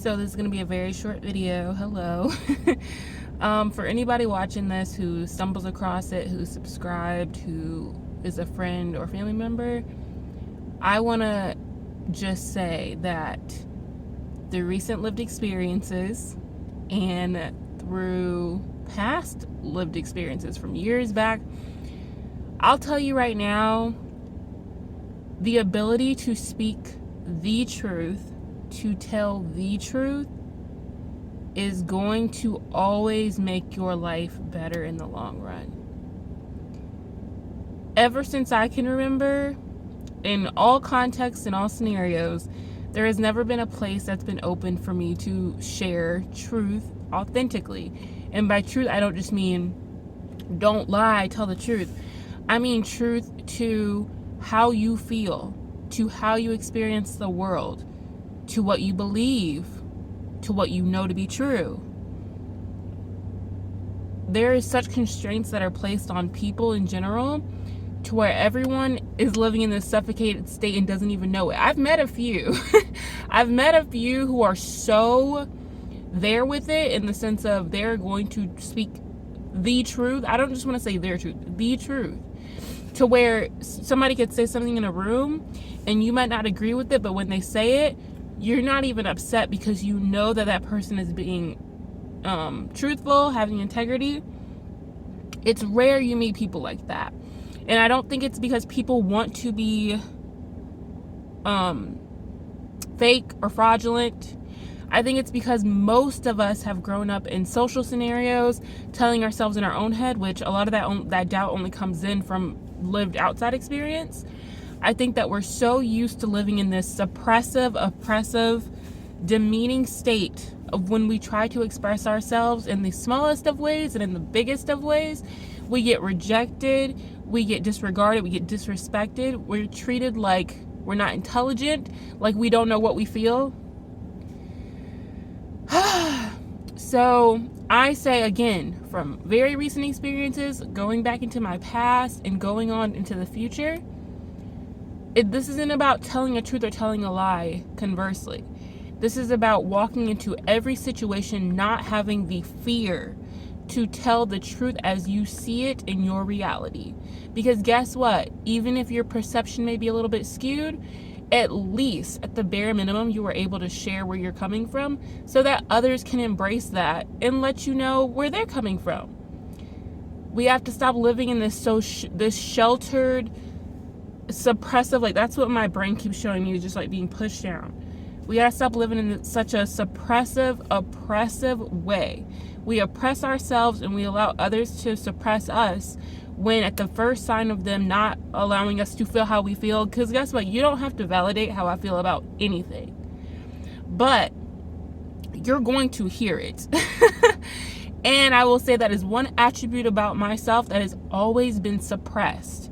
So this is going to be a very short video. Hello. For anybody watching this who stumbles across it, who's subscribed, who is a friend or family member, I want to just say that through recent lived experiences and through past lived experiences from years back, I'll tell you right now, the ability to speak the truth, to tell the truth, is going to always make your life better in the long run. Ever since I can remember, in all contexts and all scenarios, there has never been a place that's been open for me to share truth authentically. And by truth, I don't just mean don't lie, tell the truth. I mean truth to how you feel, to how you experience the world, to what you believe, to what you know to be true. There is such constraints that are placed on people in general to where everyone is living in this suffocated state and doesn't even know it. I've met a few. I've met a few who are so there with it in the sense of they're going to speak the truth. I don't just want to say their truth, the truth. To where somebody could say something in a room and you might not agree with it, but when they say it, you're not even upset because you know that that person is being truthful, having integrity. It's rare you meet people like that. And I don't think it's because people want to be fake or fraudulent. I think it's because most of us have grown up in social scenarios, telling ourselves in our own head, which a lot of that doubt only comes in from lived outside experience. I think that we're so used to living in this suppressive, oppressive, demeaning state of when we try to express ourselves in the smallest of ways and in the biggest of ways, we get rejected, we get disregarded, we get disrespected, we're treated like we're not intelligent, like we don't know what we feel. So I say again, from very recent experiences, going back into my past and going on into the future, this isn't about telling a truth or telling a lie, conversely. This is about walking into every situation not having the fear to tell the truth as you see it in your reality. Because guess what? Even if your perception may be a little bit skewed, at least at the bare minimum, you were able to share where you're coming from so that others can embrace that and let you know where they're coming from. We have to stop living in this this sheltered, suppressive, like that's what my brain keeps showing me, is just like being pushed down. We gotta stop living in such a suppressive, oppressive way. We oppress ourselves and we allow others to suppress us when at the first sign of them not allowing us to feel how we feel, because guess what? You don't have to validate how I feel about anything, but you're going to hear it. And I will say that is one attribute about myself that has always been suppressed.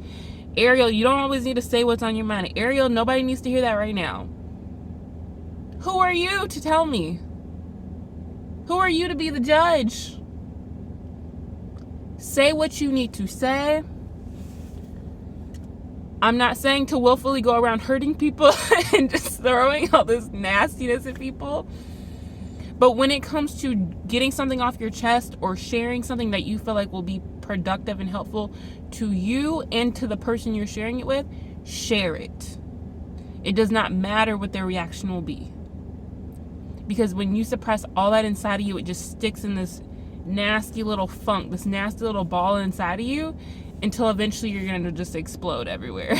Ariel, you don't always need to say what's on your mind. Ariel, nobody needs to hear that right now. Who are you to tell me? Who are you to be the judge? Say what you need to say. I'm not saying to willfully go around hurting people and just throwing all this nastiness at people. But when it comes to getting something off your chest or sharing something that you feel like will be productive and helpful to you and to the person you're sharing it with, share it. It does not matter what their reaction will be. Because when you suppress all that inside of you, it just sticks in this nasty little funk, this nasty little ball inside of you, until eventually you're going to just explode everywhere.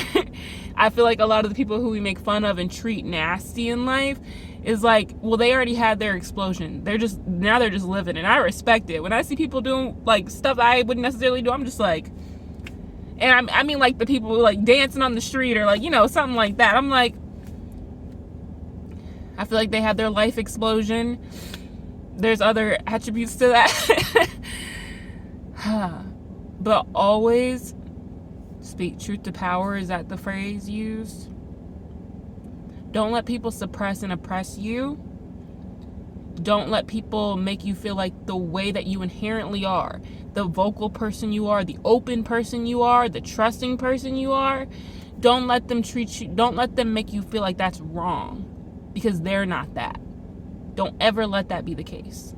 I feel like a lot of the people who we make fun of and treat nasty in life is like, well, they already had their explosion. They're just living, and I respect it. When I see people doing like stuff I wouldn't necessarily do, I'm just like, and I mean like the people who like dancing on the street or like, you know, something like that. I'm like, I feel like they had their life explosion. There's other attributes to that. But always speak truth to power. Is that the phrase used? Don't let people suppress and oppress you. Don't let people make you feel like the way that you inherently are, the vocal person you are, the open person you are, the trusting person you are. Don't let them treat you, don't let them make you feel like that's wrong, because they're not that. Don't ever let that be the case.